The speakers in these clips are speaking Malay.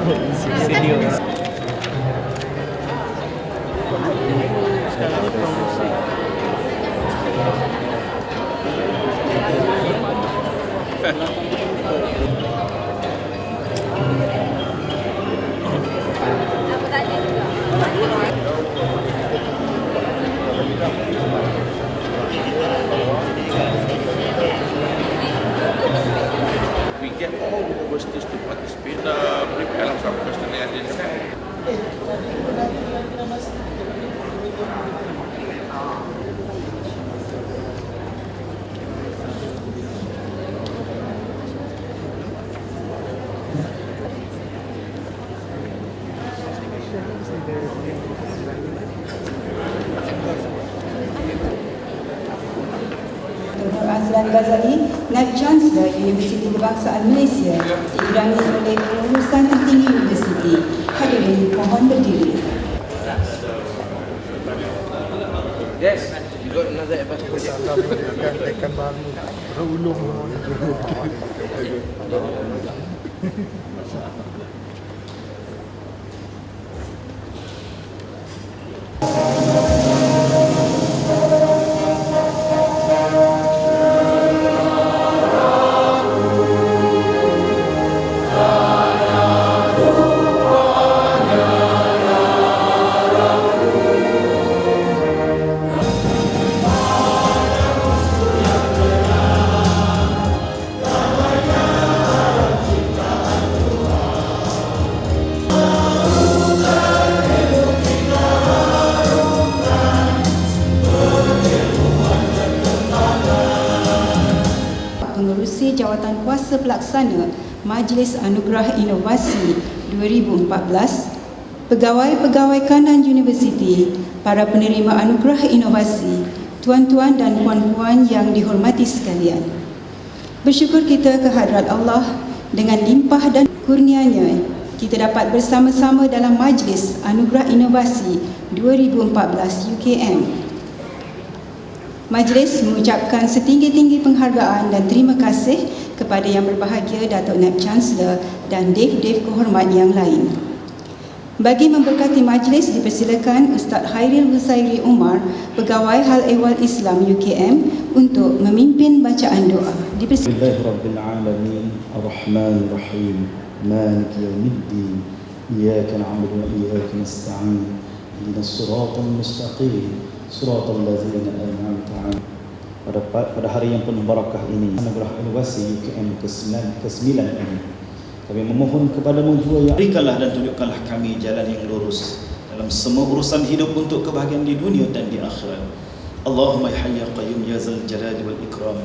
Video. We get all universities to participate. Prepare some question and answer. Dr. Azlan Ghazali, Naib Chancellor Universiti Kebangsaan Malaysia, diiringi oleh pengurusan tertinggi universiti. Hadirin mohon berdiri. Yes, you got another advice. Tekan baru berulung. Pengerusi Jawatan Kuasa Pelaksana Majlis Anugerah Inovasi 2014, pegawai-pegawai kanan universiti, para penerima Anugerah Inovasi, tuan-tuan dan puan-puan yang dihormati sekalian. Bersyukur kita kehadrat Allah dengan limpah dan kurnianya kita dapat bersama-sama dalam Majlis Anugerah Inovasi 2014 UKM. Majlis mengucapkan setinggi-tinggi penghargaan dan terima kasih kepada Yang Berbahagia Datuk Naib Chancellor dan Dev-Dev kehormat yang lain. Bagi memberkati majlis, dipersilakan Ustaz Khairil Husairi Umar, Pegawai Hal Ehwal Islam UKM, untuk memimpin bacaan doa. Bismillahirrahmanirrahim. Ar-Rahmanir-Rahim. Maliki yaumiddin. Iyyaka na'budu wa iyyaka nasta'in. Ihdinas siratal mustaqim. Suratul ladzina an'amta 'alaihim. Pada hari yang penuh barakah ini, Anugerah Inovasi UKM ke-9 ini, kami memohon kepadamu jua, ya, berikanlah dan tunjukkanlah kami jalan yang lurus dalam semua urusan hidup untuk kebahagiaan di dunia dan di akhirat. Allahumma ya hayy ya qayyum ya zal jalali wal ikram.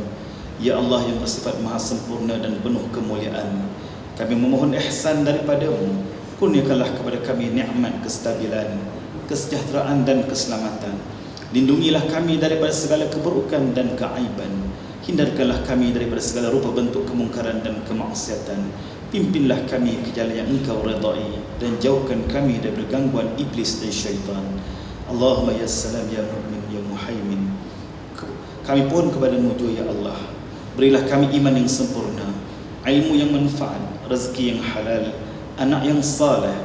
Ya Allah yang bersifat maha sempurna dan penuh kemuliaan, kami memohon ihsan daripadamu. Kurniakanlah kepada kami nikmat kestabilan, kesejahteraan dan keselamatan. Lindungilah kami daripada segala keburukan dan keaiban. Hindarkanlah kami daripada segala rupa bentuk kemungkaran dan kemaksiatan. Pimpinlah kami ke jalan yang Engkau redai dan jauhkan kami daripada gangguan iblis dan syaitan. Allahumma ya salam ya mu'min ya muhaimin. Kami pohon kepadamu jua, ya Allah, berilah kami iman yang sempurna, ilmu yang manfaat, rezeki yang halal, anak yang saleh,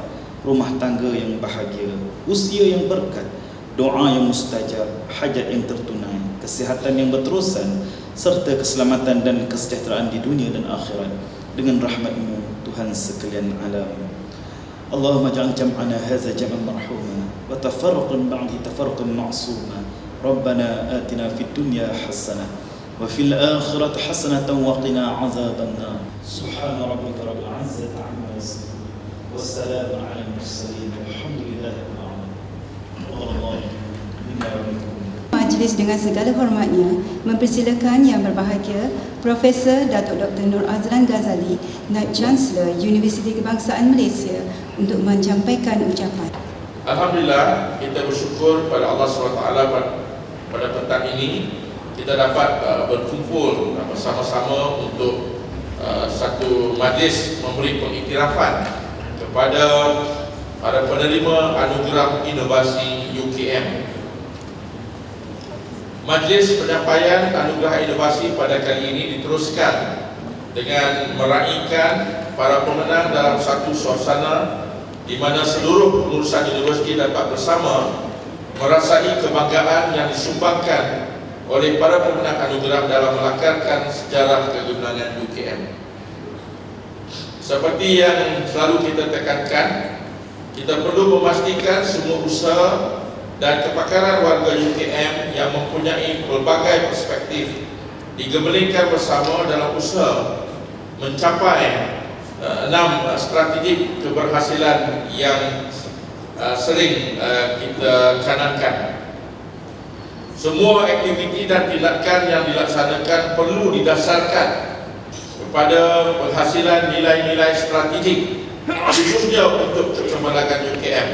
rumah tangga yang bahagia, usia yang berkat, doa yang mustajab, hajat yang tertunai, kesihatan yang berterusan, serta keselamatan dan kesejahteraan di dunia dan akhirat dengan rahmat-Mu Tuhan sekalian alam. Allahumma ja'al jam'ana hadza jam'an marhuma wa tafarruqan ba'dahu tafarruqan ma'suma. Rabbana atina fid dunya hasanah wa fil akhirati hasanatan wa qina 'adzaban nar. Subhana rabbika rabbil 'izzati 'amma yasifun wa salamun 'alal mursalin walhamdulillahi rabbil alamin. Majlis dengan segala hormatnya mempersilakan Yang Berbahagia Profesor Datuk Dr. Nur Azlan Ghazali, Naib Chancellor Universiti Kebangsaan Malaysia, untuk menyampaikan ucapan. Alhamdulillah, kita bersyukur pada Allah SWT pada petang ini kita dapat berkumpul bersama-sama untuk satu majlis memberi pengiktirafan kepada para penerima Anugerah Inovasi UKM. Majlis penyampaian Anugerah Inovasi pada kali ini diteruskan dengan meraihkan para pemenang dalam satu suasana di mana seluruh pengurusan universiti dapat bersama merasai kebanggaan yang disumbangkan oleh para pemenang anugerah dalam melakarkan sejarah kegemenangan UKM. Seperti yang selalu kita tekankan, kita perlu memastikan semua usaha dan kepakaran warga UKM yang mempunyai pelbagai perspektif digemblengkan bersama dalam usaha mencapai 6 strategi keberhasilan yang sering kita canangkan. Semua aktiviti dan tindakan yang dilaksanakan perlu didasarkan kepada penghasilan nilai-nilai strategik, khususnya untuk kecemerlangan UKM.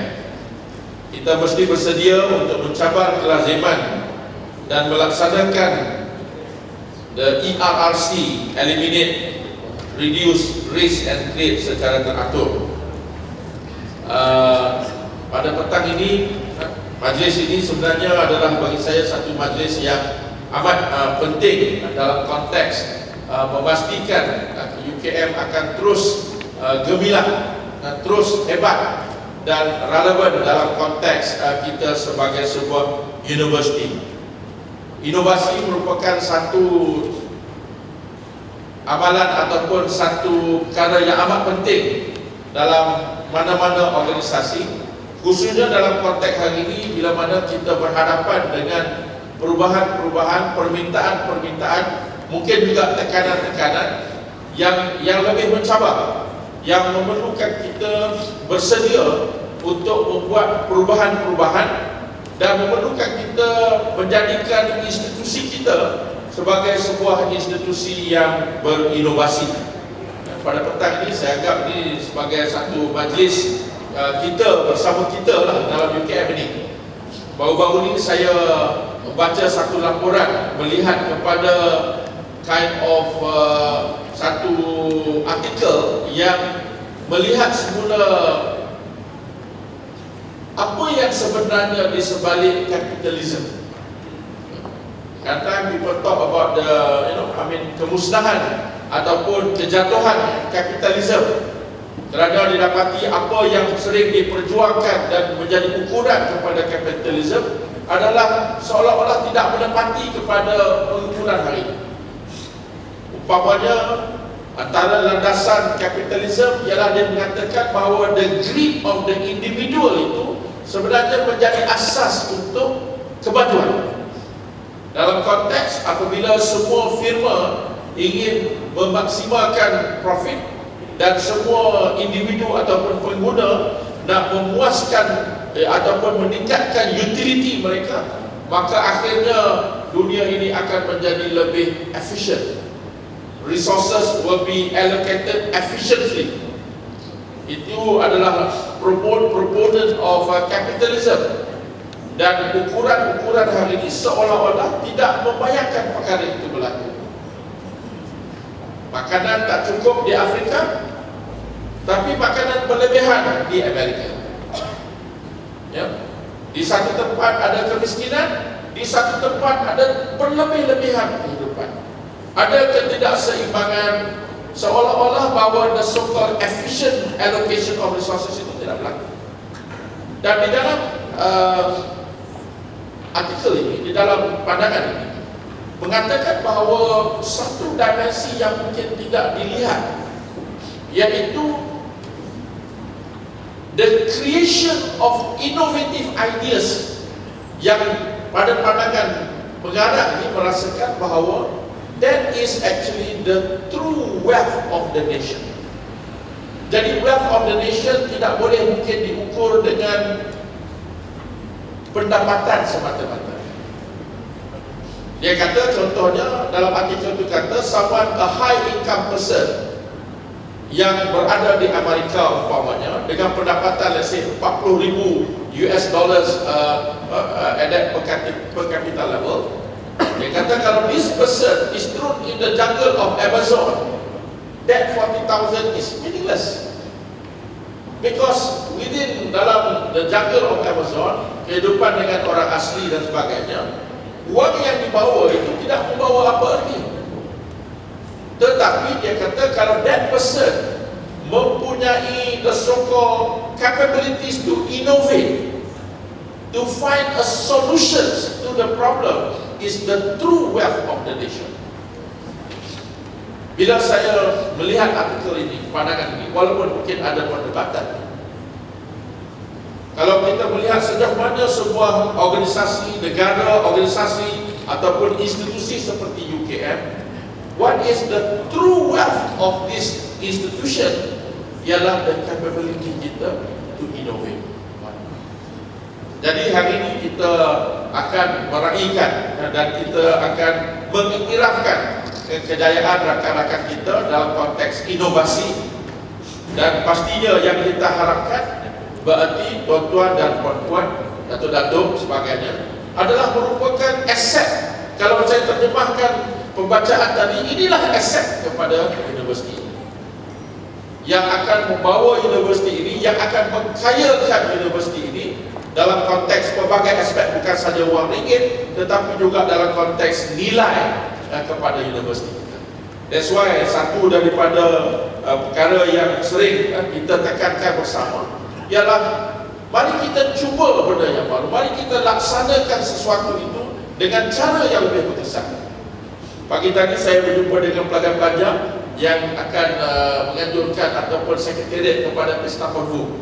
Kita mesti bersedia untuk mencabar kelaziman dan melaksanakan the ERRC, Eliminate, Reduce, Risk and Create secara teratur. Pada petang ini, majlis ini sebenarnya adalah bagi saya satu majlis yang amat penting dalam konteks memastikan UKM akan terus gemilang, terus hebat dan relevan dalam konteks kita sebagai sebuah universiti. Inovasi merupakan satu amalan ataupun satu perkara yang amat penting dalam mana-mana organisasi, khususnya dalam konteks hari ini bila mana kita berhadapan dengan perubahan-perubahan, permintaan-permintaan, mungkin juga tekanan-tekanan yang lebih mencabar, yang memerlukan kita bersedia untuk membuat perubahan-perubahan dan memerlukan kita menjadikan institusi kita sebagai sebuah institusi yang berinovasi. Pada petang ini saya anggap ini sebagai satu majlis kita bersama kita lah dalam UKM ini. Baru-baru ini saya membaca satu laporan melihat kepada kind of satu artikel yang melihat semula apa yang sebenarnya di sebalik kapitalisme. Kadang people talk about the kemusnahan ataupun kejatuhan kapitalisme, kerana didapati apa yang sering diperjuangkan dan menjadi ukuran kepada kapitalisme adalah seolah-olah tidak menepati kepada pengukuran hari ini. Umpamanya antara landasan kapitalisme ialah dia mengatakan bahawa the greed of the individual itu sebenarnya menjadi asas untuk kemajuan. Dalam konteks apabila semua firma ingin memaksimalkan profit dan semua individu ataupun pengguna nak memuaskan ataupun meningkatkan utility mereka, maka akhirnya dunia ini akan menjadi lebih efisien. Resources will be allocated efficiently. Itu adalah proponent of capitalism. Dan ukuran-ukuran hari ini seolah-olah tidak membayangkan perkara itu berlaku. Makanan tak cukup di Afrika, tapi makanan berlebihan di Amerika. Ya. Di satu tempat ada kemiskinan, di satu tempat ada berlebih-lebihan kehidupan. Ada ketidakseimbangan, seolah-olah bahawa the so-called efficient allocation of resources itu tidak berlaku. Dan di dalam artikel ini, di dalam pandangan ini, mengatakan bahawa satu dimensi yang mungkin tidak dilihat, iaitu the creation of innovative ideas, yang pada pandangan pengarah ini merasakan bahawa that is actually the true wealth of the nation. Jadi wealth of the nation tidak boleh mungkin diukur dengan pendapatan semata-mata. Dia kata contohnya dalam artikel itu kata someone a high income person yang berada di Amerika umpamanya dengan pendapatan let's say 40,000 US dollars at that per capita level. Dia kata kalau this person is thrown in the jungle of Amazon, that 40,000 is meaningless. Because within dalam the jungle of Amazon, kehidupan dengan orang asli dan sebagainya, wang yang dibawa itu tidak membawa apa lagi. Tetapi dia kata kalau that person mempunyai the so-called capabilities to innovate, to find a solutions to the problem is the true wealth of the nation. Bila saya melihat artikel ini, pandangan ini, walaupun mungkin ada perdebatan, kalau kita melihat sejauh mana sebuah organisasi, negara, organisasi ataupun institusi seperti UKM, what is the true wealth of this institution ialah the capability kita to innovate. Jadi hari ini kita akan meraihkan dan kita akan mengiktirafkan kejayaan rakan-rakan kita dalam konteks inovasi, dan pastinya yang kita harapkan berarti tuan-tuan dan puan-puan, datuk-datuk sebagainya adalah merupakan aset. Kalau saya terjemahkan pembacaan tadi, inilah aset kepada universiti yang akan membawa universiti ini, yang akan mengkayakan universiti ini dalam konteks pelbagai aspek, bukan saja wang ringgit tetapi juga dalam konteks nilai kepada universiti kita. That's why satu daripada perkara yang sering kita tekankan bersama ialah mari kita cuba benda yang baru, mari kita laksanakan sesuatu itu dengan cara yang lebih berkesan. Pagi tadi saya berjumpa dengan pelajar-pelajar yang akan menganjurkan ataupun sekretariat kepada pesta konvo.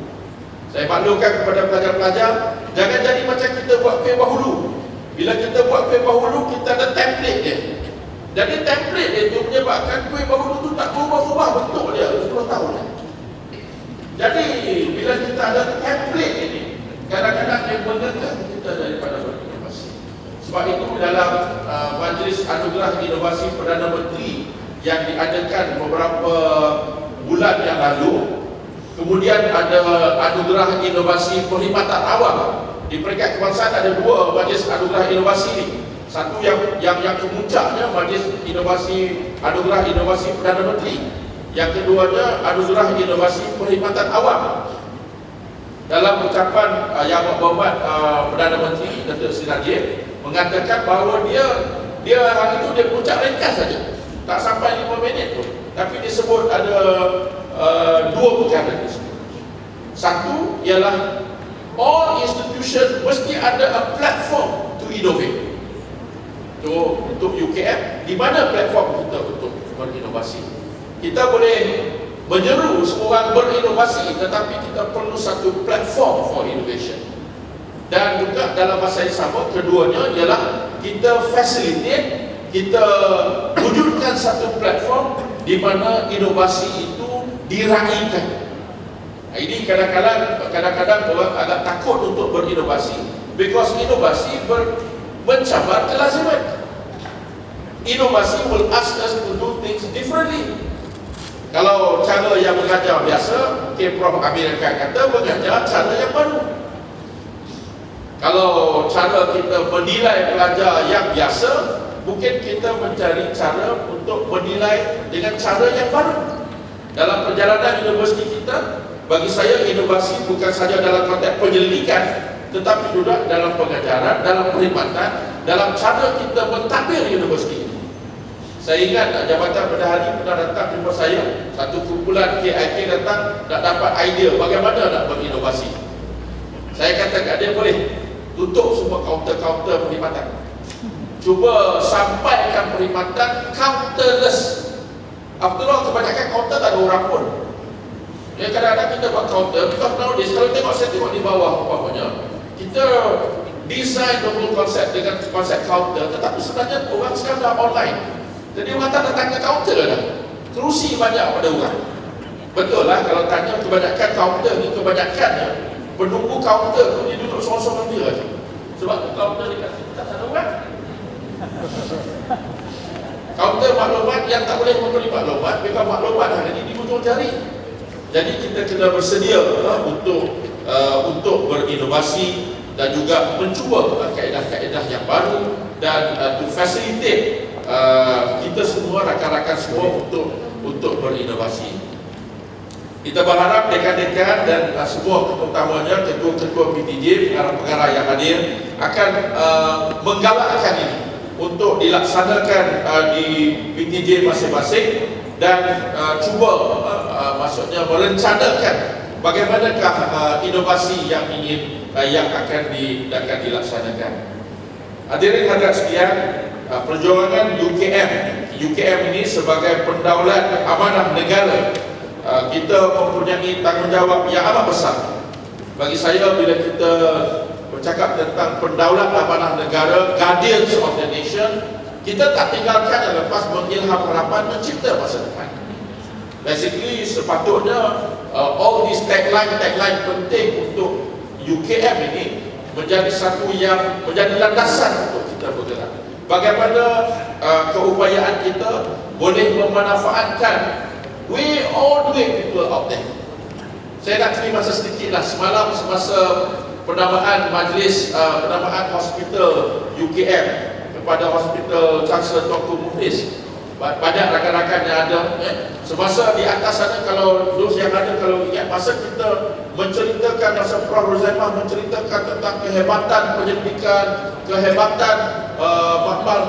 Saya maklumkan kepada pelajar-pelajar, jangan jadi macam kita buat kuih bahulu. Bila kita buat kuih bahulu, kita ada template dia. Jadi template dia itu menyebabkan kuih bahulu itu tak berubah-ubah bentuk dia 10 tahun. Jadi bila kita ada template ini, kadang-kadang dia mengekalkan kita daripada berinovasi. Sebab itu dalam Majlis Anugerah Inovasi Perdana Menteri yang diadakan beberapa bulan yang lalu, kemudian ada Anugerah Inovasi Perkhidmatan Awam. Di peringkat kebangsaan ada 2 Majlis Anugerah Inovasi ini. Satu yang kemuncaknya Majlis Anugerah Inovasi Perdana Menteri. Yang keduanya Anugerah Inovasi Perkhidmatan Awam. Dalam ucapan Yang Berhormat Perdana Menteri Datuk Seri Najib mengatakan bahawa dia hari itu dia puncak ringkas saja, tak sampai 5 minit pun, tapi disebut ada 2 perkara di sini. Satu ialah all institution mesti ada a platform to innovate. Untuk UKM, di mana platform kita untuk berinovasi? Kita boleh menyeru semua orang berinovasi, tetapi kita perlu satu platform for innovation. Dan juga dalam masa yang sama, keduanya ialah kita facilitate, kita wujudkan satu platform di mana inovasi itu diraihkan. Ini kadang-kadang orang agak takut untuk berinovasi, because inovasi mencabar kelaziman. Inovasi will ask us to do things differently. Kalau cara yang mengajar biasa, Prof. Amerika kata mengajar cara yang baru. Kalau cara kita menilai pelajar yang biasa, mungkin kita mencari cara untuk menilai dengan cara yang baru. Dalam perjalanan universiti kita, bagi saya inovasi bukan saja dalam konteks penyelidikan, tetapi juga dalam pengajaran, dalam perkhidmatan, dalam cara kita mentadbir universiti. Saya ingat Jabatan Bendahari pernah datang jumpa saya, satu kumpulan KIK datang nak dapat idea bagaimana nak berinovasi. Saya kata kat dia, boleh tutup semua kaunter-kaunter perkhidmatan, cuba sampaikan perkhidmatan counterless. After all, kebanyakan kaunter tak ada orang pun. Ya, kadang-kadang kita buat counter, because nowadays kalau saya tengok di bawah umpamanya, kita design the whole concept dengan konsep counter, tetapi sebenarnya orang sekarang dah online. Jadi orang tak datang ke kaunter dah. Kerusi banyak pada orang. Betul lah, kalau tanya kebanyakan kaunter ni, kebanyakannya penunggu kaunter tu dia duduk sorang-sorang dia aja. Sebab kaunter dekat situ tak ada orang. Kaunter maklumat yang tak boleh memberi maklumat, mereka maklumat hari ini di hujung jari. Jadi kita kena bersedia untuk berinovasi dan juga mencuba kaedah-kaedah yang baru dan to facilitate kita semua, rakan-rakan semua untuk berinovasi. Kita berharap dekan-dekan dan semua, terutamanya ketua-ketua PTJ, pengarah-pengarah yang hadir akan menggalakkan ini untuk dilaksanakan di PTJ masing-masing dan cuba maksudnya merencanakan bagaimanakah inovasi yang akan dilaksanakan. Hadirin hadirat sekalian, perjuangan UKM ini sebagai pendaulat amanah negara, kita mempunyai tanggungjawab yang amat besar. Bagi saya, bila kita bercakap tentang pendaulat amanah negara, guardians of the nation, kita tak tinggalkan yang lepas mengilham harapan mencipta masa depan. Basically, sepatutnya all these tagline penting untuk UKM ini menjadi satu yang menjadi landasan untuk kita bergerak. Bagaimana keupayaan kita boleh memanfaatkan all the way people out there. Saya nak beri masa sedikit lah. Semalam semasa pendamaan majlis pendamaan hospital UKM kepada hospital Chancellor Tunku Muhlis, banyak rakan-rakan yang ada, semasa di atas sana, kalau those yang ada, kalau ingat masa kita menceritakan, masa Prof. Rozaimah menceritakan tentang kehebatan penyelidikan, kehebatan makmal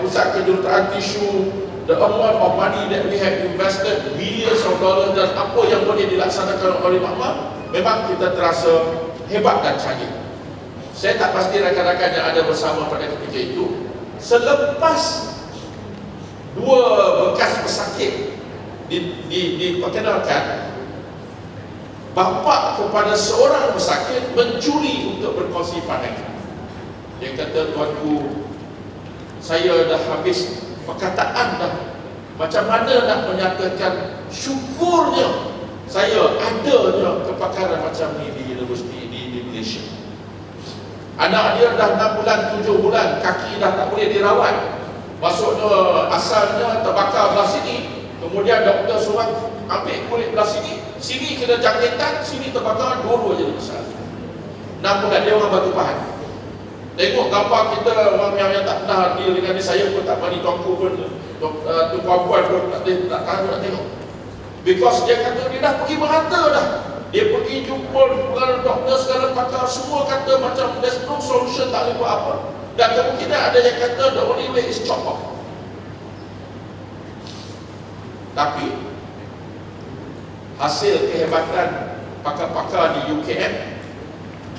pusat kejuruteraan tisu, the amount of money that we have invested, billions of dollars, dan apa yang boleh dilaksanakan oleh makmal, memang kita terasa hebat dan canggih. Saya tak pasti rakan-rakan yang ada bersama pada ketika itu, selepas dua bekas pesakit diperkenalkan, bapa kepada seorang pesakit mencuri untuk berkongsi pandangan. Dia kata, tuanku, saya dah habis perkataan dah. Macam mana nak menyatakan syukurnya saya adanya kepakaran macam ni di universiti di Malaysia. Anak dia dah 6 bulan, 7 bulan, kaki dah tak boleh dirawat. Maksudnya asalnya terbakar belah sini, kemudian doktor suruh ambil kulit belah sini, sini kena jangkitan, sini terbakar, dua-dua jadi besar. 6 bulan dia orang batu pahat. Tengok gambar kita, orang yang tak pernah deal dengan ni, saya pun tak berani, tuanku pun, tu puan-puan pun tak tahu nak tengok. Because dia kata dia dah pergi merata dah. Dia pergi jumpa doktor, segala pakar, semua kata macam there's no solution, tak boleh buat apa. Dan kemungkinan ada yang kata the only way is chop off. Tapi hasil kehebatan pakar-pakar di UKM,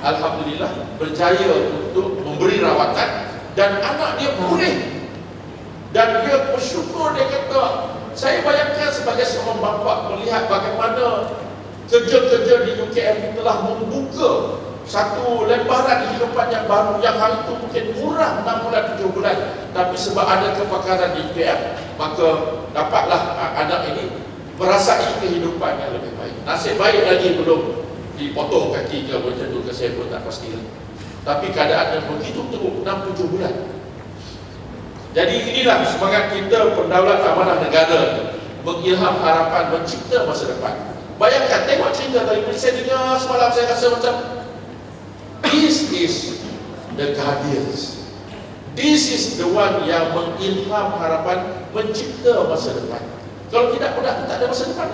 alhamdulillah berjaya untuk memberi rawatan dan anak dia pulih. Dan dia bersyukur, dia kata, saya bayangkan sebagai seorang bapa melihat bagaimana kerja-kerja di UKM telah membuka satu lembaran kehidupan yang baru, yang hari itu mungkin kurang 6 bulan, 7 bulan, tapi sebab ada kepakaran di UKM, maka dapatlah anak ini merasai kehidupan yang lebih baik. Nasib baik lagi belum dipotong kaki ke macam tu ke, saya pun tak pasti. Tapi keadaannya begitu teruk 6-7 bulan. Jadi inilah semangat kita pendaulat amanah negara, mengilham harapan, mencipta masa depan. Bayangkan, tengok cerita tadi, saya dengar semalam, saya rasa macam this is the guardians. This is the one yang mengilham harapan, mencipta masa depan. Kalau tidak, tak ada masa depan.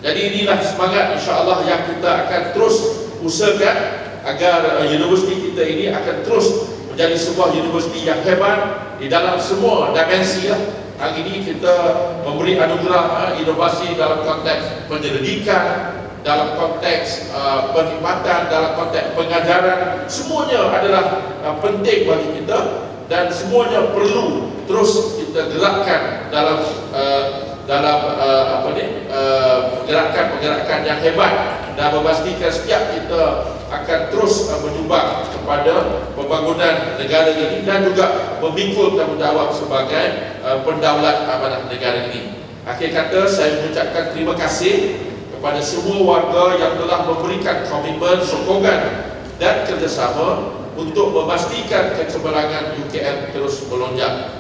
Jadi inilah semangat insya-Allah yang kita akan terus usahakan agar universiti kita ini akan terus menjadi sebuah universiti yang hebat di dalam semua dimensi lah. Hari ini kita memberi anugerah inovasi dalam konteks penyelidikan, dalam konteks perkhidmatan, dalam konteks pengajaran. Semuanya adalah penting bagi kita dan semuanya perlu terus kita gerakkan dalam pergerakan yang hebat, dan memastikan setiap kita akan terus menyumbang kepada pembangunan negara ini dan juga memikul tanggungjawab sebagai pendaulat amanah negara ini. Akhir kata, saya mengucapkan terima kasih kepada semua warga yang telah memberikan komitmen, sokongan dan kerjasama untuk memastikan kecemerlangan UKM terus melonjak.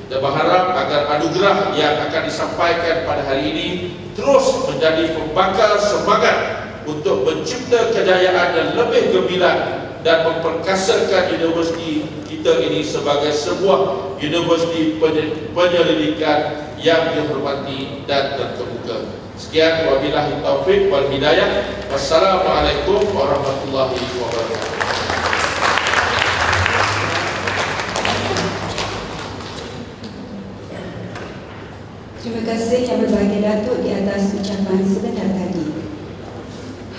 Kita berharap agar anugerah yang akan disampaikan pada hari ini terus menjadi pembakar semangat untuk mencipta kejayaan yang lebih gemilang dan memperkasakan universiti kita ini sebagai sebuah universiti penyelidikan yang dihormati dan terkemuka. Sekian, wabillahi taufik wal hidayah. Wassalamualaikum warahmatullahi wabarakatuh. Terima kasih yang berbahagia Datuk di atas ucapan sebentar tadi.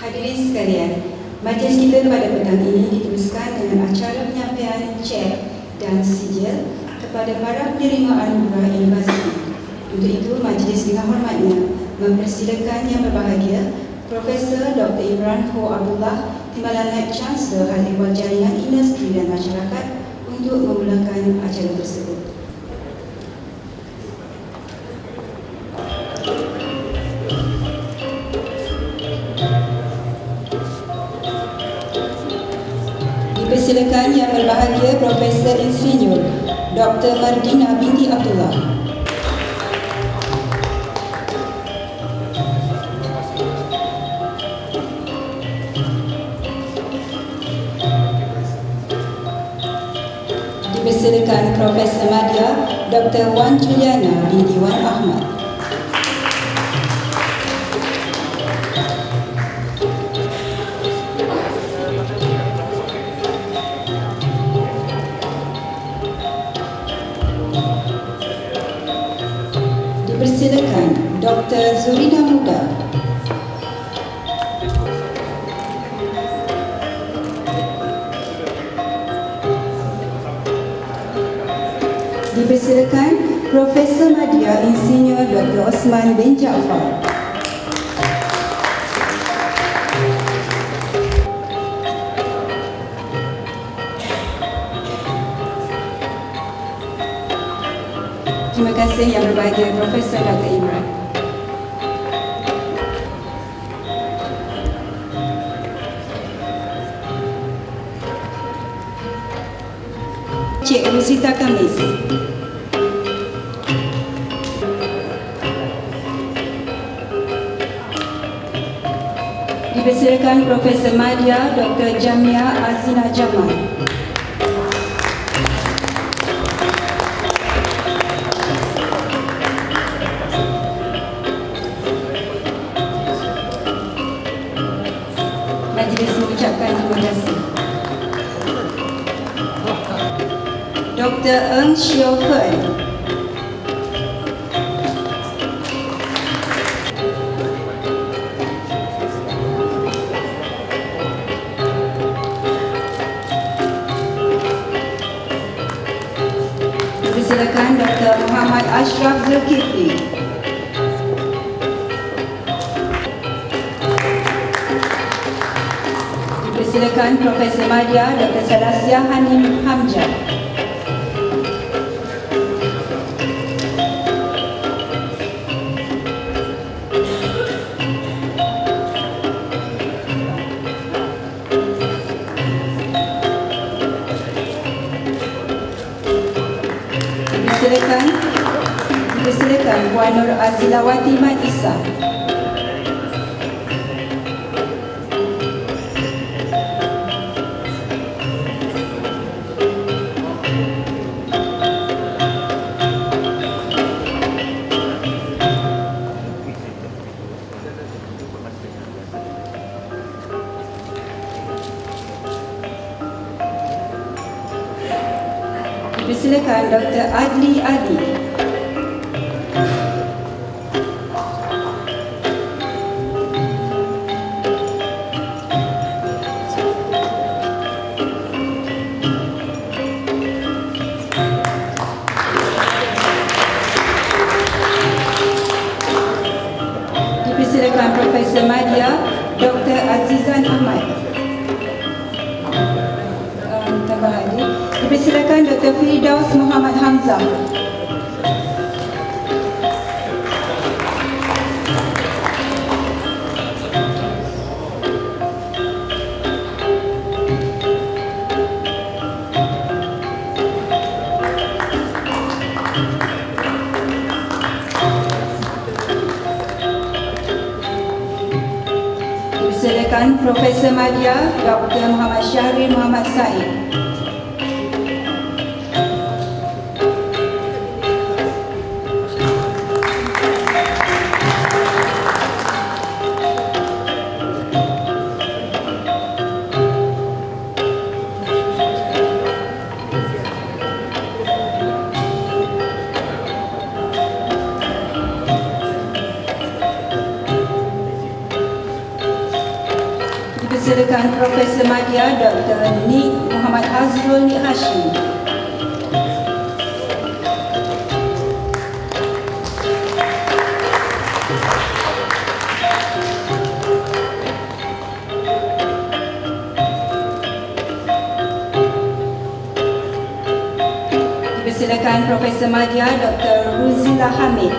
Hadirin sekalian, majlis kita pada petang ini diteruskan dengan acara penyampaian cek dan sijil kepada para penerima anugerah universiti. Untuk itu, majlis dengan hormatnya mempersilakan yang berbahagia Profesor Dr. Imran Ho Abdullah, Timbalan Naib Chancellor Hal Ehwal Jaringan Industri dan Masyarakat untuk memulakan acara tersebut. Dipersilakan yang berbahagia Profesor Insinyur Dr. Mardina binti Abdullah. Dipersilakan Profesor Madya Dr. Wan Juliana binti Wan Ahmad. Dipersilakan Dr. Zurina Muda. Dipersilakan Profesor Madya Insinyur Dr. Osman bin Jaafar. Terima kasih yang berbahagia Profesor Dr. Imran. Cik Rosita Kamis. Dipersilakan Profesor Madya Dr. Jamia Azina Jamal. Majlis mengucapkan terima kasih. Dr. Eng Xiao Fen. Dipersilakan Dr. Muhammad Ashraf Zulkifli. Dipersilakan Profesor Madya Dr. Salasia Hanim Hamzah. Dipersilakan Puan Nur Azilawati Mat Isa. Dipersilakan Dr. Adli Adi. Dipersilakan Profesor Madya Dr. Azizan Ahmad. Tambah lagi. Dipersilakan Dr. Firdaus Muhammad Hamzah. Dipersilakan Profesor Madya Dr. Muhammad Syahrir Muhammad Said. Dipersilakan Profesor Madya Dr. Nik Muhammad Hazrul Nik Hashim. Dipersilakan Profesor Madya Dr. Ruzila Hamid.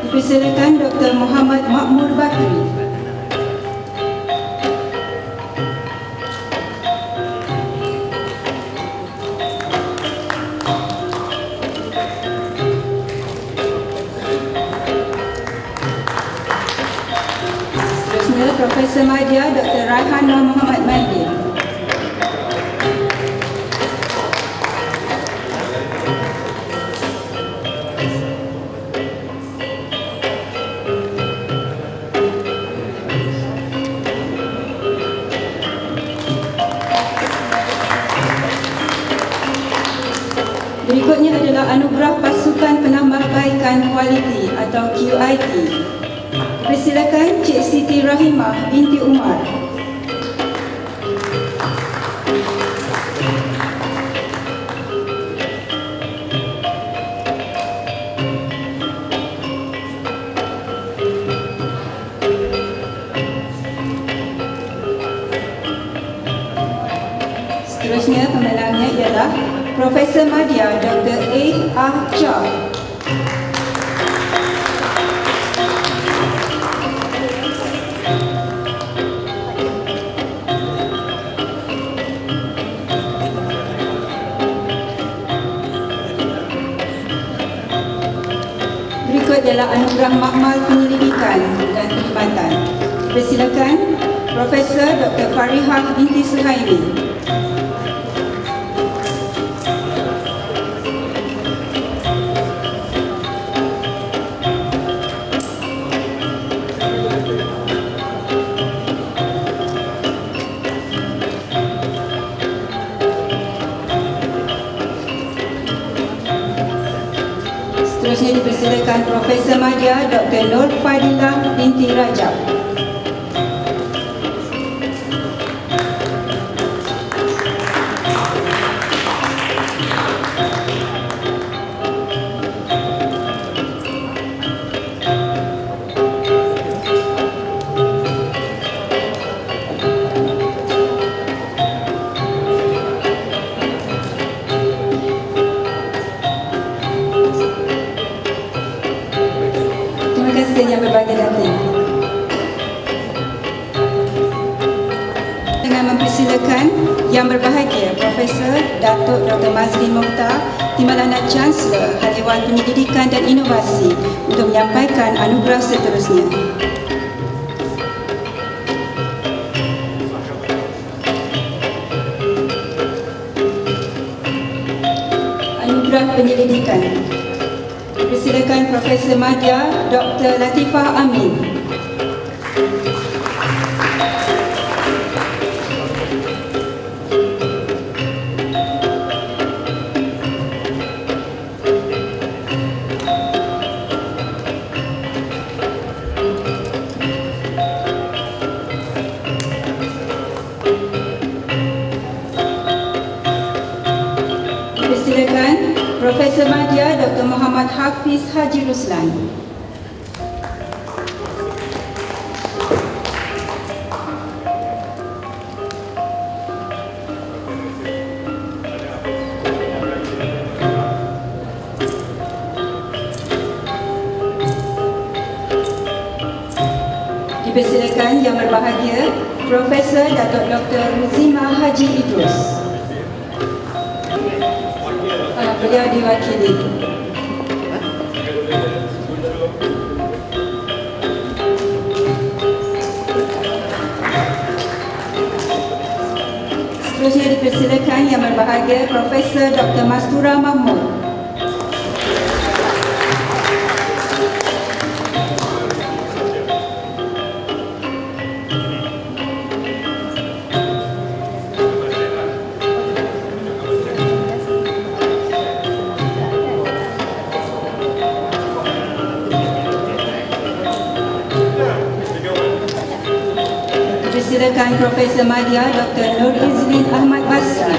Dipersilakan Dr. Muhammad Makmur Bakri. Seterusnya Profesor Madya Dr. Raihana Muhammad Mahdi. Berikutnya adalah anugerah pasukan penambahbaikan kualiti atau QIT. Persilakan Cik Siti Rahimah binti Umar. Seterusnya pemenangnya ialah Profesor Madya Dr. A. Ahjar. Berikut adalah anugerah makmal penyelidikan dan perkhidmatan. Persilakan Profesor Dr. Farihah binti Suhaimi. Seterusnya dipersilakan Profesor Madya Dr. Nur Fadilah binti Rajab. Yang berbagai hati. Dengan mempersilakan yang berbahagia Profesor Datuk Dr. Mazlin Mokhtar, Timbalan Chancellor Hal Ehwal Pendidikan dan Inovasi untuk menyampaikan anugerah seterusnya. Anugerah Penyelidikan. Persilakan Profesor Madya Dr. Latifah Amin. Persilakan Profesor Madya Dr. Muhammad Hafiz Haji Ruslan. Dipersilakan yang berbahagia Profesor Datuk Dr. Ruzima Haji Idrus. Beliau diwakili. Seterusnya dipersilakan yang berbahagia Profesor Dr. Mastura Mahmud. Dipersilakan Profesor Madya Dr. Nur Izlin Ahmad Basri.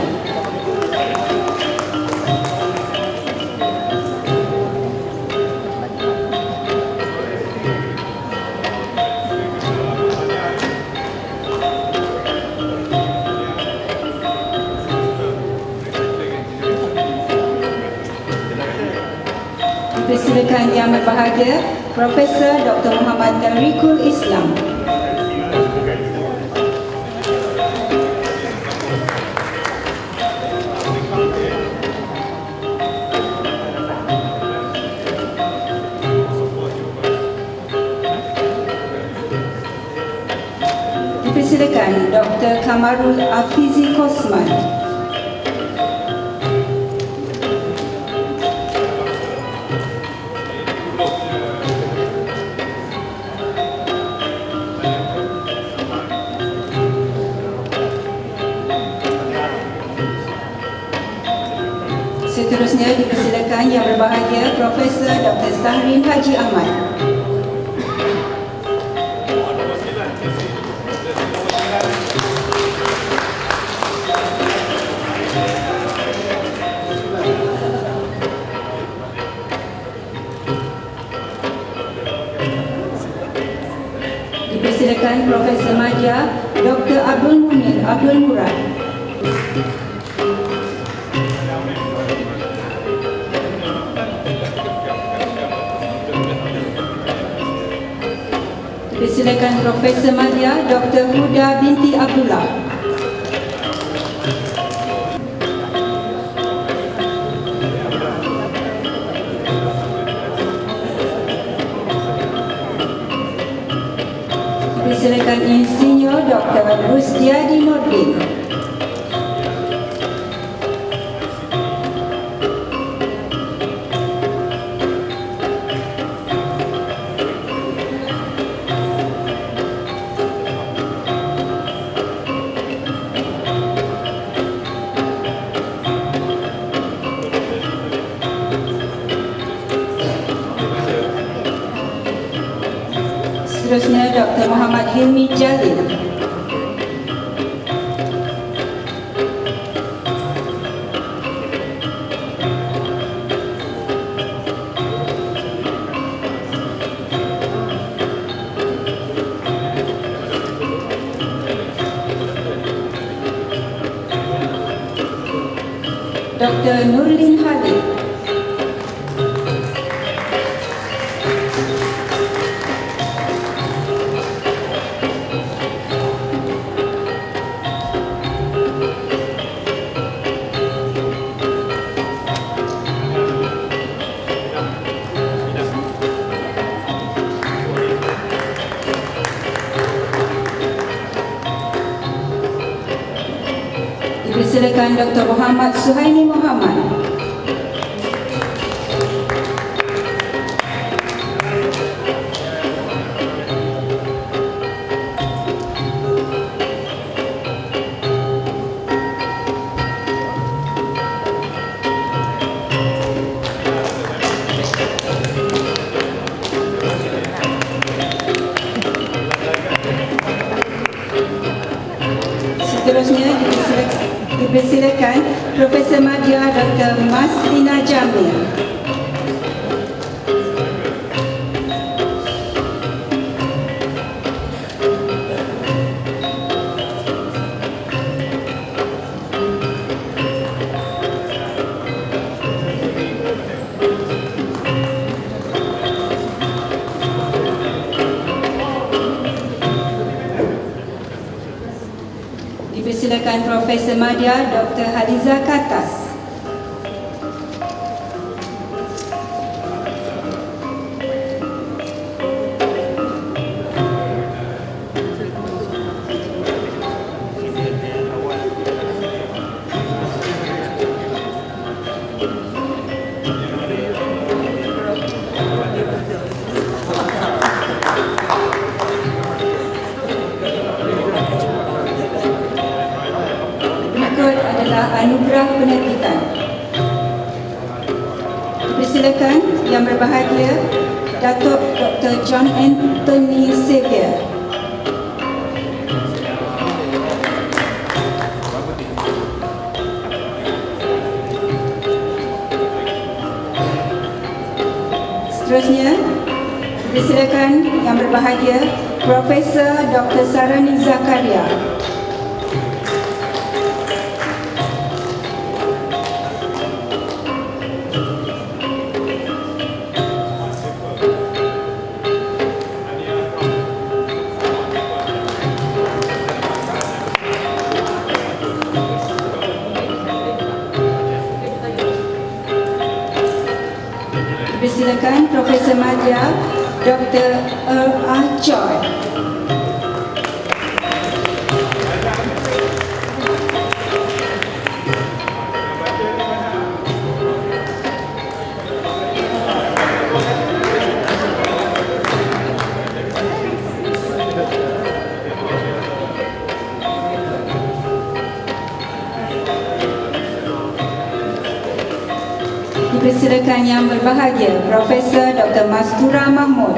Dipersilakan Yang Berbahagia Profesor Dr. Muhammad Tariqul Islam. Dipersilakan Dr. Kamarul Afizi Kosman. Seterusnya dipersilakan Yang Berbahagia Profesor Dr. Sahrin Haji Ahmad. Dipersilakan Profesor Madya Dr. Abdul Munir Abdul Murad. Dipersilakan Profesor Madya Dr. Huda binti Abdullah. Dipersilakan Insinyur Dr. Rusdiadi Nordin. Seterusnya Dr. Muhammad Hilmi Jalil. Dr. Nurlin Halid. Dipersilakan Dr. Muhammad Suhaini Muhammad. Seterusnya dipersilakan Profesor Madya Dr. Maslina Jamil. Dipersilakan Profesor Madya Dr. Hadiza Katas. Anugerah Penerbitan. Dipersilakan Yang Berbahagia Datuk Dr. John Anthony Xavier. Seterusnya, dipersilakan yang berbahagia Profesor Dr. Sarani Zakaria. Dipersilakan Profesor Madya Dr. Ah Choi. Dipersilakan yang berbahagia Profesor Dr. Mastura Mahmud.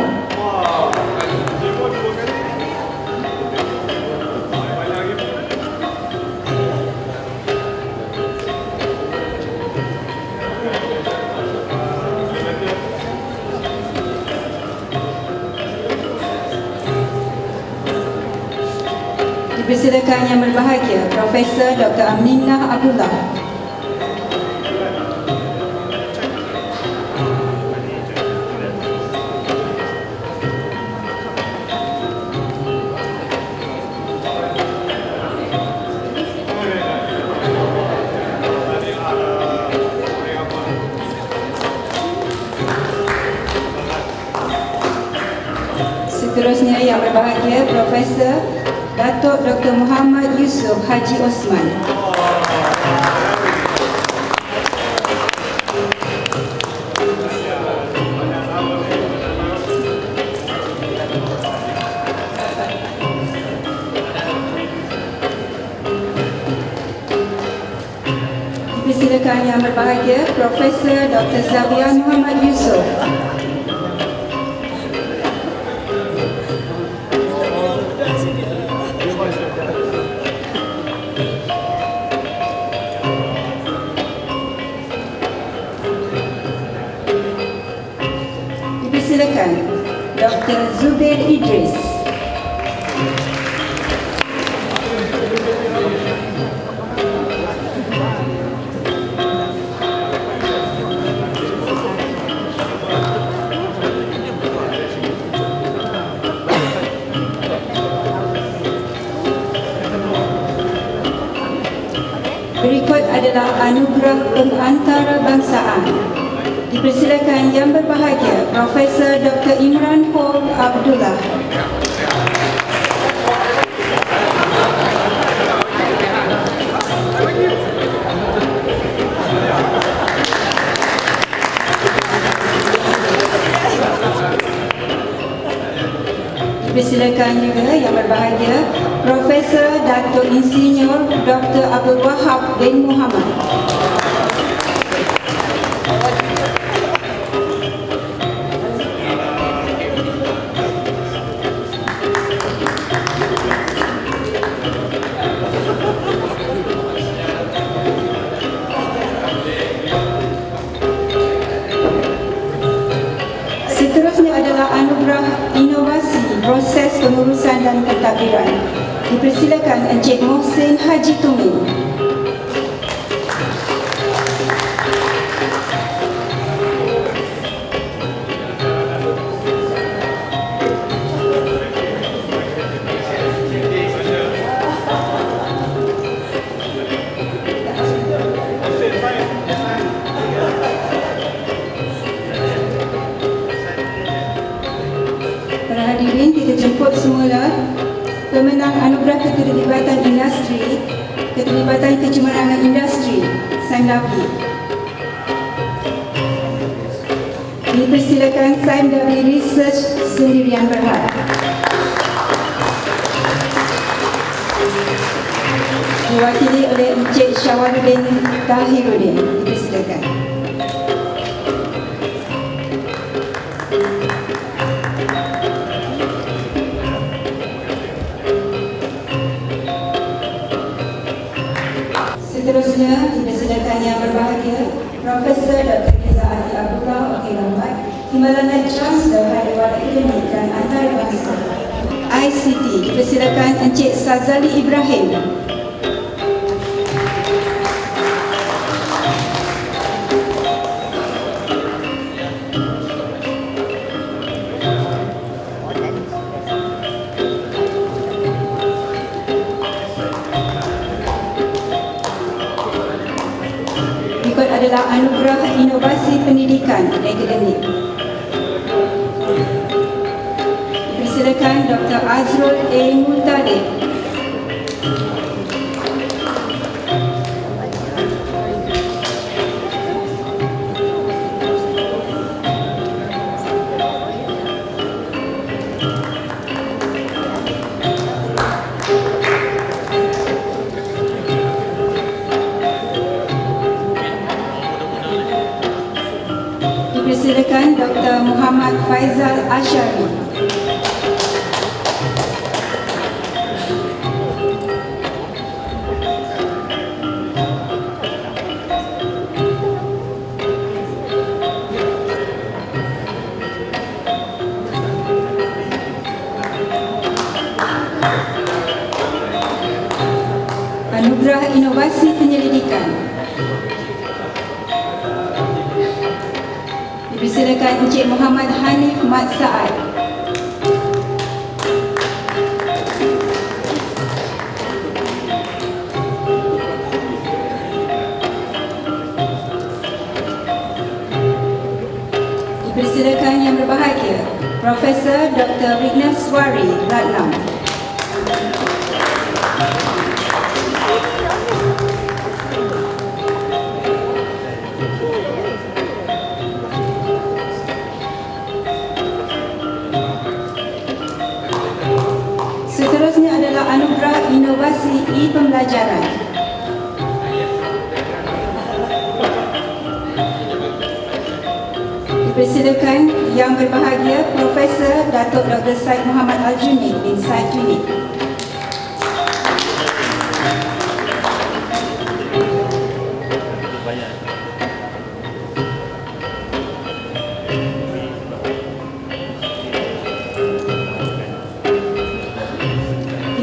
Dipersilakan yang berbahagia Profesor Dr. Aminah Abdullah. Seterusnya yang berbahagia Profesor Datuk Dr. Muhammad Yusof Haji Osman. Dipersilakan yang berbahagia Profesor Dr. Zabian Muhammad Yusof. Dipersilakan Dr. Zubair Idris. Berikut adalah anugerah pengantarabangsaan. Dipersilakan yang berbahagia Profesor Dr. Imran Paul Abdullah. Dipersilakan juga yang berbahagia Profesor Datuk Insinyur Dr. Abdul Wahab bin Muhammad. Seterusnya adalah anugerah inovasi proses pengurusan dan pentadbiran. Dipersilakan Encik Mohsin Haji Tumin. Para hadirin, kita jemput semula pemenang anugerah keterlibatan industri, keterlibatan kecemerlangan industri, Saim Dabi. Dipersilakan Saim Dabi Research Sendirian Berhad. Diwakili oleh Encik Syawaruddin Tahiruddin. Dipersilakan. Seterusnya, dipersilakan yang berbahagia Profesor Dr. Iza Ali Abdullah Wakil Ahmad, Timbalan Chancellor Hadiwan Akademik dan Antarabangsa ICT dipersilakan Encik Sazali Ibrahim. Berikut adalah Anugerah Inovasi Pendidikan Akademik. Dipersilakan Dr. Azrul A. Multalib. Dipersilakan Dr. Muhammad Faizal Ashari. Anugerah Inovasi Penyelidikan. Dipersilakan Encik Muhammad Hanif Mat Saad. Dipersilakan yang berbahagia Profesor Dr. Vigneswari Ratnam. Seterusnya adalah Anugerah Inovasi E-Pembelajaran. Dipersilakan yang berbahagia Profesor Datuk Dr. Syed Muhammad Al-Junaid bin Syed Junaid.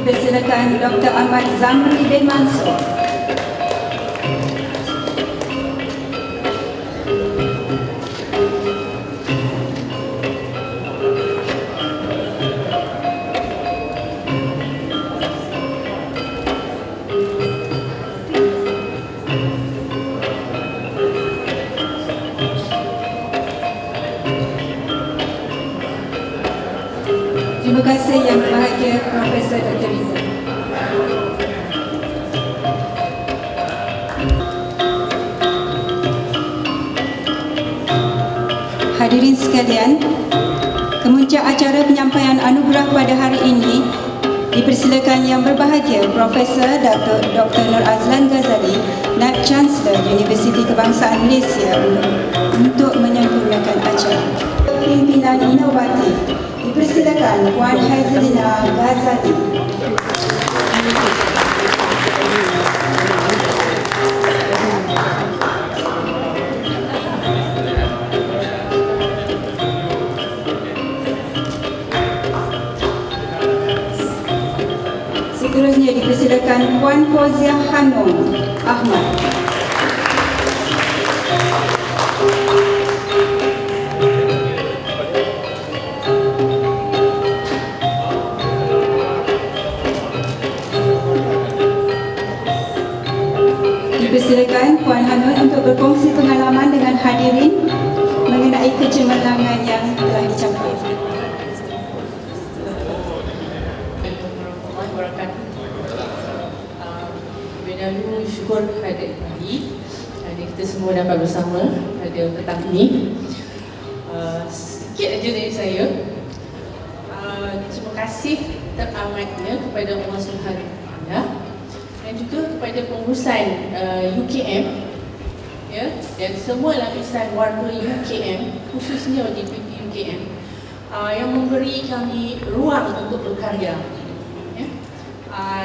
Dipersilakan Dr. Ahmad Zamri bin Mansur. Terima kasih yang berbahagia Profesor Dr. Rizal. Hadirin sekalian, kemuncak acara penyampaian anugerah pada hari ini dipersilakan yang berbahagia Profesor Datuk Dr. Nur Azlan Ghazali, Naib Chancellor Universiti Kebangsaan Malaysia untuk menyempurnakan acara. Pimpinan inovatif dipersilakan Puan Haizlina Ghazali. Seterusnya dipersilakan Puan Fauziah Hanum Ahmad. Dipersilakan Puan Hanum untuk berkongsi pengalaman dengan hadirin mengenai kecemerlangan yang telah dicapai. Dahulu syukur hadir kembali. Kita semua dapat bersama pada petang ini. Sikit aja dari saya. Terima kasih teramatnya kepada Allah Subhanahu Wa Taala dan juga kepada pengurusan UKM, ya, dan semua lapisan warga UKM, khususnya di PP UKM, yang memberi kami ruang untuk berkarya.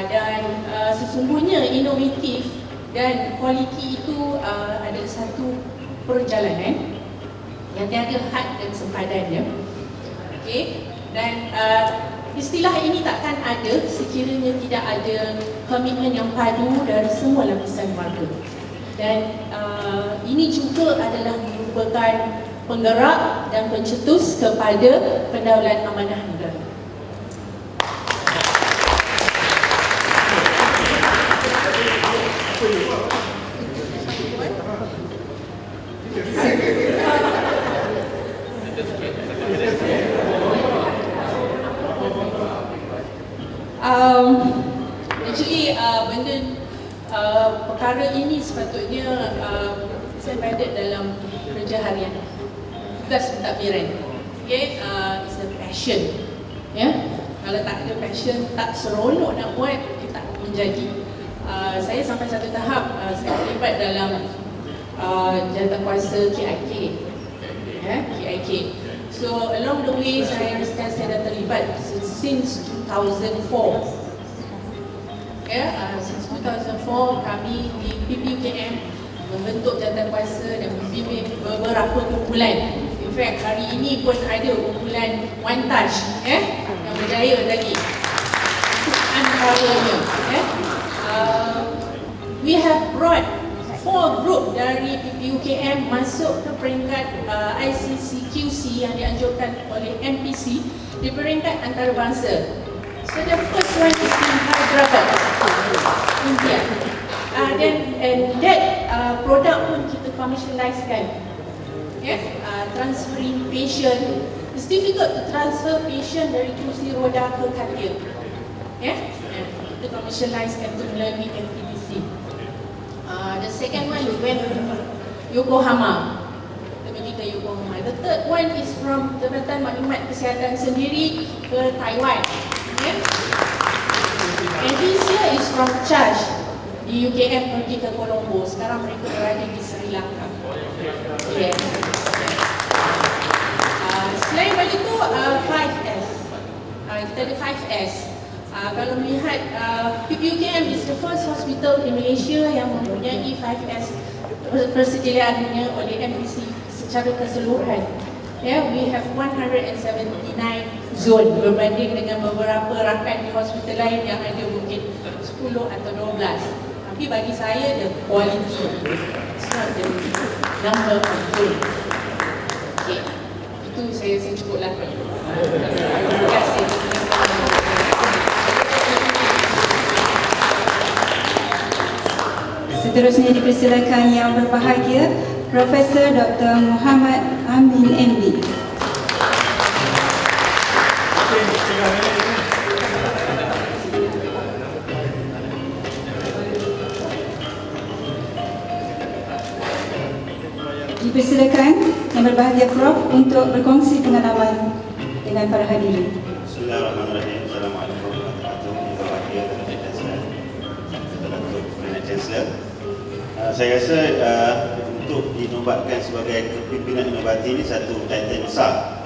Dan sesungguhnya inovatif dan kualiti itu adalah satu perjalanan yang tiada had dan sempadannya. Okey, dan istilah ini takkan ada sekiranya tidak ada komitmen yang padu dari semua lapisan warga. Dan ini juga adalah merupakan penggerak dan pencetus kepada pendaulat amanah negara. Actually, perkara ini sepatutnya saya embedded dalam kerja harian, tugas pentadbiran. Okay, it's a passion. Kalau tak ada passion, tak seronok nak buat, tak menjadi. Saya sampai satu tahap saya terlibat dalam jawatankuasa KIK. KIK. So along the way saya dah terlibat since 2004. Since 2004 kami di PPUKM membentuk jawatankuasa dan membimbing beberapa kumpulan. In fact hari ini pun ada kumpulan One Touch yang berjaya tadi. Antaranya we have brought 4 group dari PPUKM masuk ke peringkat ICCQC yang dianjurkan oleh MPC di peringkat antarabangsa. So the first one is in Hyderabad, India. And that produk pun kita commercializekan. Transferring patient. It's difficult to transfer patient dari kursi roda ke katil. Kita commercializekan itu melalui MPDC. The second one we went to Yokohama. Kita pergi ke Yokohama. The third one is from Jabatan Maklumat Kesihatan sendiri ke Taiwan. And this year is from Charge di UKM pergi ke Colombo. Sekarang mereka berada di Sri Lanka. Selain daripada itu 5S. Kita ada 5S. Kalau melihat PPUKM is the first hospital in Malaysia yang mempunyai 5S persediaannya oleh MPC secara keseluruhan. We have 179 zone berbanding dengan beberapa rakan di hospital lain yang ada mungkin 10 atau 12. Tapi bagi saya the quality, it's not the number of zone. Okay, itu saya cukuplah. Terima kasih. Seterusnya dipersilakan yang berbahagia Profesor Dr. Muhammad Amin MB. Dipersilakan yang berbahagia Prof untuk berkongsi pengalaman dengan para hadirin. Bismillahirrahmanirrahim. Assalamualaikum warahmatullahi wabarakatuh. Kepada Chancellor, saya rasa untuk dinobatkan sebagai kepimpinan Innovati ini satu title besar.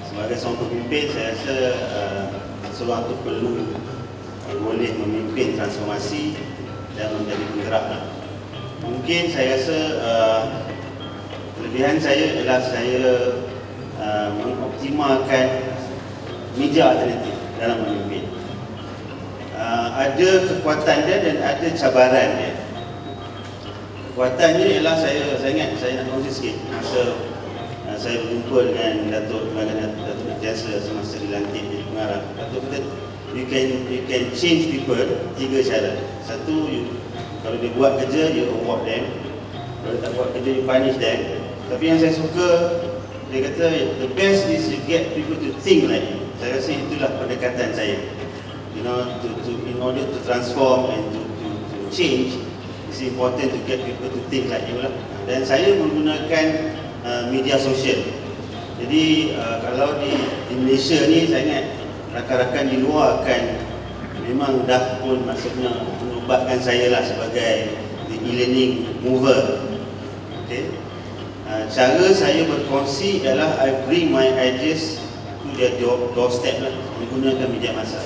Sebagai seorang pemimpin, saya rasa seseorang itu perlu boleh memimpin transformasi dan menjadi penggerak. Mungkin saya rasa kelebihan saya adalah saya mengoptimalkan media alternatif dalam memimpin. Ada kekuatan dia dan ada cabaran dia. Kekuatannya ialah saya ingat saya nak kongsi sikit masa saya berjumpa dengan Datuk Chancellor semasa dilantik jadi pengarah. Datuk kata you can change people 3 cara. Satu, kalau dia buat kerja you reward them. Kalau tak buat kerja you punish them. Tapi yang saya suka, dia kata the best is you get people to think like you. Saya rasa itulah pendekatan saya. In order to transform and to change, it's important to get people to think like you lah. Dan saya menggunakan media sosial. Jadi kalau di Malaysia ni saya ingat rakan-rakan di luar akan memang dah pun maksudnya menobatkan saya lah sebagai the e-learning mover. Okay. Cara saya berkongsi ialah I bring my ideas to their doorstep lah, menggunakan media massa.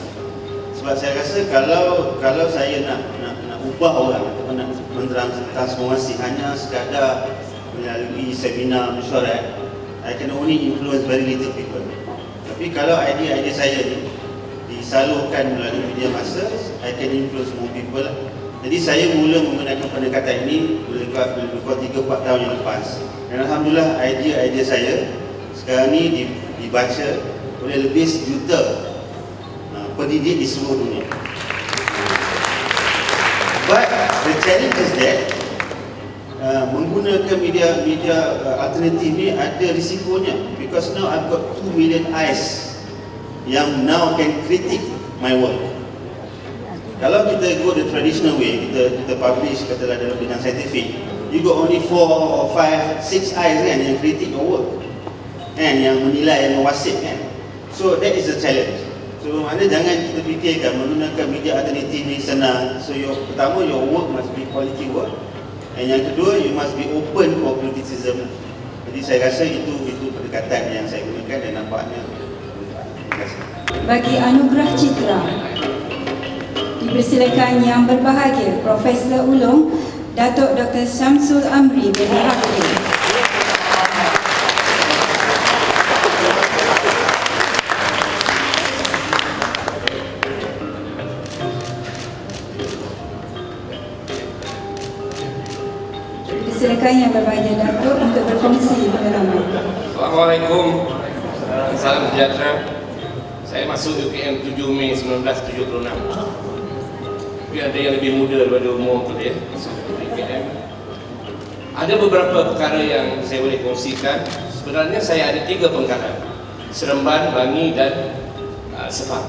Sebab saya rasa kalau saya nak ubah orang atau nak mentransformasi hanya sekadar melalui seminar mesyuarat, I can only influence very little people. Tapi kalau idea saya ni disalurkan melalui media masa, I can influence more people. Jadi saya mula menggunakan pendekatan ini lebih kurang 3-4 tahun yang lepas. Dan Alhamdulillah idea saya sekarang ni dibaca oleh lebih 1 juta pendidik di seluruh dunia. But the challenge is that menggunakan media alternatif ni ada risikonya, because now I've got 2 million eyes yang now can critique my work. Kalau kita go the traditional way, kita publish katalah dalam bidang saintifik, you got only 4 or 5, 6 eyes kan yang critique your work, kan, yang menilai, yang mewasit kan. So that is a challenge. So mana jangan kita fikirkan menggunakan media alternatif ni senang. So pertama, your work must be quality work, and yang kedua, you must be open for criticism. Jadi saya rasa itu pendekatan yang saya gunakan dan nampaknya. Terima kasih. Bagi anugerah citra, dipersilakan yang berbahagia Profesor Ulung Datuk Dr. Syamsul Amri BMHK. Silakan yang berbahagia Datuk untuk berkongsi pengalaman. Assalamualaikum. Salam sejahtera. Saya masuk UKM 7 Mei 1976. Tapi ada yang lebih muda daripada umur tu ya. Masuk UKM. Ada beberapa perkara yang saya boleh kongsikan. Sebenarnya saya ada 3 pengkalan. Seremban, Bangi dan Sepang.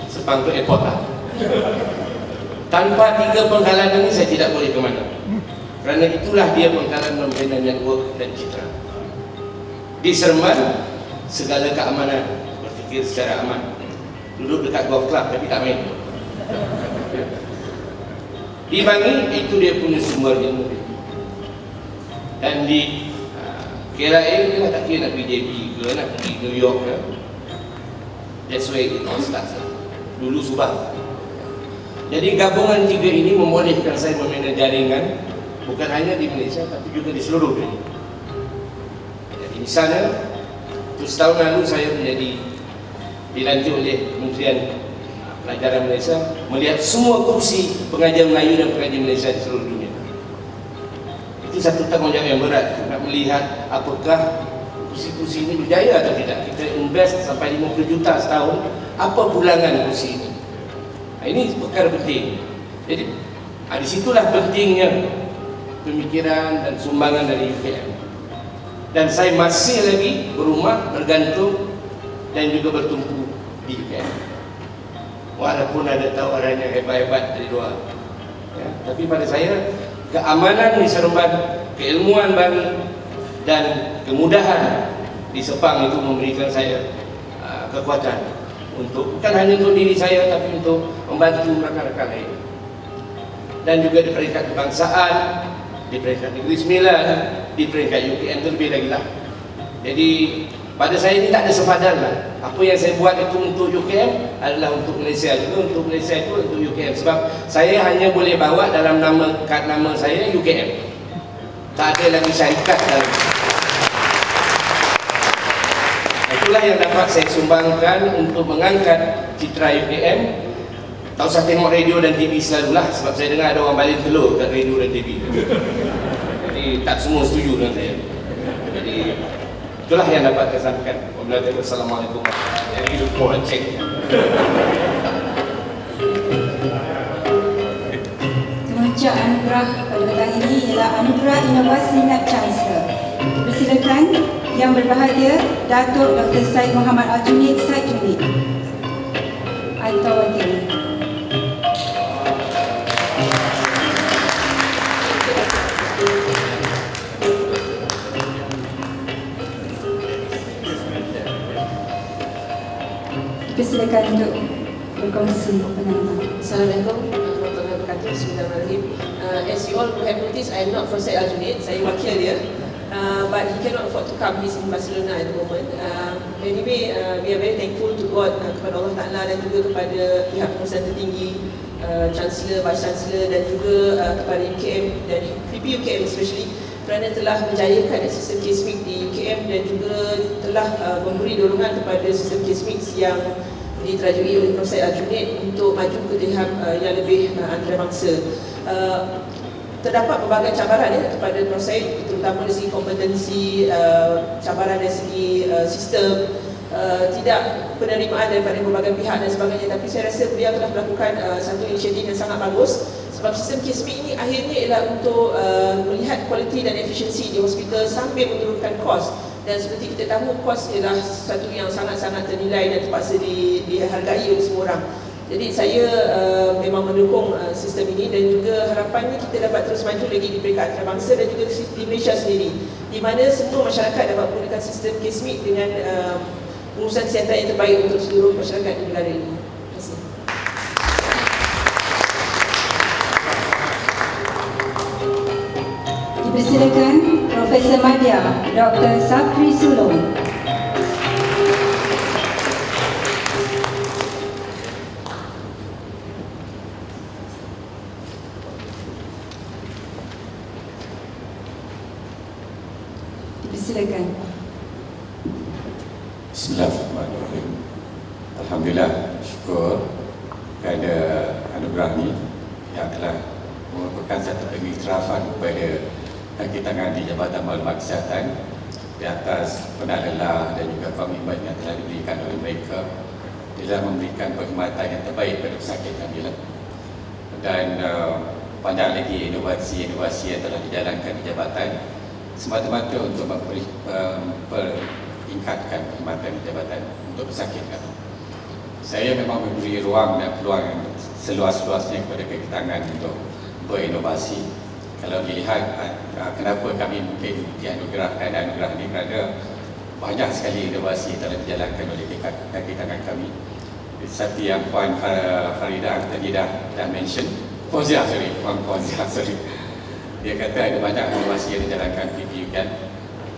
Sepang tu airport lah. Tanpa 3 pengkalan ini saya tidak boleh ke mana. Kerana itulah dia pengkalan membina network dan citra. Di Seremban, segala keamanan, berfikir secara aman. Duduk dekat golf club tapi tak main. Di Bangi, itu dia punya sumber ilmu. Dan di KLIA, dia tak kira nak pergi JB ke, nak pergi New York ke. That's where it all starts. Dulu Subang. Jadi gabungan 3 ini membolehkan saya membina jaringan, bukan hanya di Malaysia tapi juga di seluruh dunia. Jadi misalnya, setahun lalu saya dilantik oleh Kementerian Pelajaran Malaysia melihat semua kursi pengajar Melayu dan pengajar Malaysia di seluruh dunia. Itu satu tanggungjawab yang berat, nak melihat apakah kursi-kursi ini berjaya atau tidak. Kita invest sampai 50 juta setahun, apa pulangan kursi ini. Ini perkara penting. Jadi di situlah pentingnya pemikiran dan sumbangan dari UKM. Dan saya masih lagi berumah, bergantung dan juga bertumpu di UKM. Walaupun ada tawaran yang hebat-hebat dari luar, ya, tapi pada saya keamanan di Seremban, keilmuan Bangi dan kemudahan di Sepang itu memberikan saya kekuatan untuk bukan hanya untuk diri saya tapi untuk membantu rakan-rakan lain. Dan juga di peringkat kebangsaan, di peringkat Negeri Sembilan, di peringkat UKM itu lebih lagi lah. Jadi pada saya ini tak ada sepadan lah. Apa yang saya buat itu untuk UKM adalah untuk Malaysia juga, untuk Malaysia itu untuk UKM. Sebab saya hanya boleh bawa dalam kad nama saya UKM. Tak ada lagi syarikat dalam. Itulah yang dapat saya sumbangkan untuk mengangkat citra UKM. Tak usah tengok radio dan TV selalulah, sebab saya dengar ada orang balin telur kat radio dan TV. Jadi tak semua setuju dengan saya. Jadi itulah yang dapat saya sampaikan. Wassalamualaikum warahmatullahi wabarakatuh. Hidup mohon cek. Puncak anugerah pada petang ini ialah anugerah inovasi Nat Chancellor. Persilakan yang berbahagia Datuk Dr. Syed Muhammad Al-Junid Syed Junid atau wakil. Persilakan untuk berkongsi pengalaman. Assalamualaikum warahmatullahi wabarakatuh. Bismillahirrahmanirrahim. As you all have noticed, I am not from Syed Al-Junid. Saya wakil dia. But he cannot afford to come. He's in Barcelona at the moment. Anyway, we are very thankful to God, kepada Allah Ta'ala dan juga kepada pihak pengurusan tertinggi, Chancellor, Vice Chancellor dan juga kepada UKM dan PP UKM especially, kerana telah menjayakan sistem KSMIC di UKM dan juga telah memberi dorongan kepada sistem KSMIC yang diterajui oleh Prof. Said Al-Junaid untuk maju ke tahap yang lebih antarabangsa. Terdapat pelbagai cabaran kepada Prof. Said, terutama dari segi kompetensi, cabaran dari segi sistem, tidak penerimaan daripada berbagai pihak dan sebagainya. Tapi saya rasa beliau telah melakukan satu inisiatif yang sangat bagus, sebab sistem KSMIC ini akhirnya ialah untuk melihat kualiti dan efisiensi di hospital sambil menurunkan kos. Dan seperti kita tahu, kos ialah satu yang sangat-sangat ternilai dan terpaksa dihargai oleh semua orang. Jadi saya memang mendukung sistem ini dan juga harapannya kita dapat terus maju lagi di peringkat antarabangsa dan juga di Malaysia sendiri, di mana semua masyarakat dapat menggunakan sistem KSMIC dengan urusan kesihatan yang terbaik untuk seluruh masyarakat di negara ini. Terima kasih. Dipersilakan Profesor Madya Dr. Sapri Sulong. Dipersilakan. Bismillahirrahmanirrahim. Alhamdulillah, syukur kerana anugerah ini yang telah merupakan satu pengiktirafan kepada kaki tangan di Jabatan Maklumat Kesihatan di atas pernah lelah dan juga komitmen yang telah diberikan oleh mereka dalam memberikan perkhidmatan yang terbaik pada pesakit kami. Dan banyak lagi inovasi-inovasi yang telah dijalankan di jabatan semata-mata untuk meningkatkan perkhidmatan di jabatan untuk pesakit kami. Saya memang memberi ruang dan peluang seluas-luasnya kepada kaki tangan untuk berinovasi. Kalau dilihat kenapa kami mungkin dianugerahkan anugerah ini, kerana banyak sekali inovasi yang telah dijalankan oleh kaki tangan kami. Seperti yang Puan Farida tadi dah mention, Puan Fauziah, dia kata ada banyak inovasi yang dijalankan PPU kan,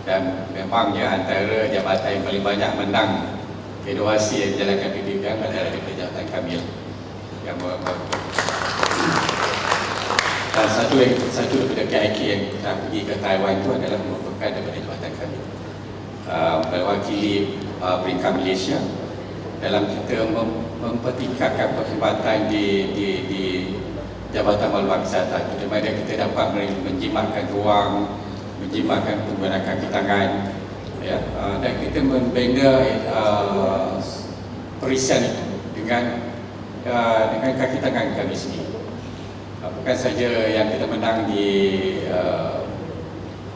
dan memangnya antara jabatan yang paling banyak menang inovasi yang dijalankan PPU kan adalah jabatan kami yang dan satu daripada KIK yang telah pergi ke Taiwan itu adalah merupakan daripada jabatan kami, mewakili peringkat Malaysia dalam kita mempertingkatkan perkhidmatan di Jabatan Maklumat Kesihatan, di mana kita dapat menjimatkan ruang, menjimatkan penggunaan kaki tangan, ya, dan kita membina perisian itu dengan kaki tangan kami sendiri. Bukan saja yang kita menang di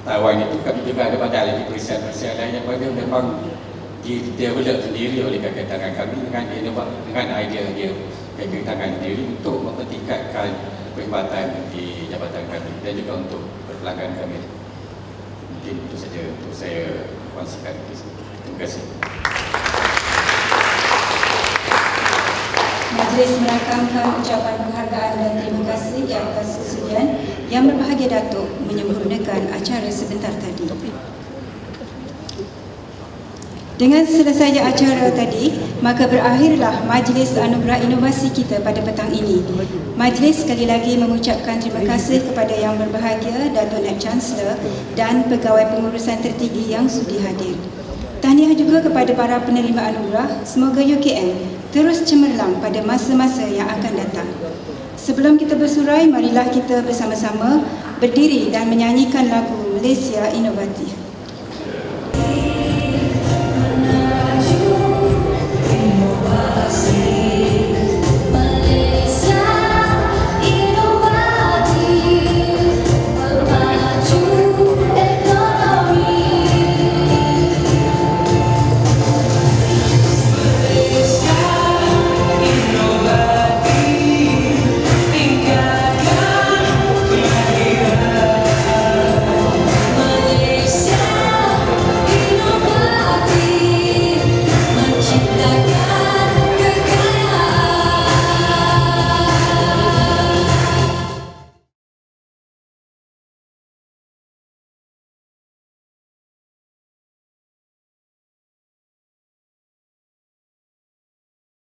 Taiwan itu, kami juga ada banyak lagi perisian-perisian lain yang pada memang di-develop sendiri oleh kaki tangan kami dengan idea kaki tangan sendiri untuk mempertingkatkan perkhidmatan di jabatan kami dan juga untuk pelanggan kami. Mungkin itu saja untuk saya kongsikan. Terima kasih. Majlis merakamkan ucapan penghargaan dan terima kasih di atas kesudian yang berbahagia Datuk menyempurnakan acara sebentar tadi. Dengan selesainya acara tadi, maka berakhirlah Majlis Anugerah Inovasi kita pada petang ini. Majlis sekali lagi mengucapkan terima kasih kepada Yang Berbahagia Datuk Naib Chancellor dan pegawai pengurusan tertinggi yang sudi hadir. Tahniah juga kepada para penerima anugerah. Semoga UKM terus cemerlang pada masa-masa yang akan datang. Sebelum kita bersurai, marilah kita bersama-sama berdiri dan menyanyikan lagu Malaysia Inovatif.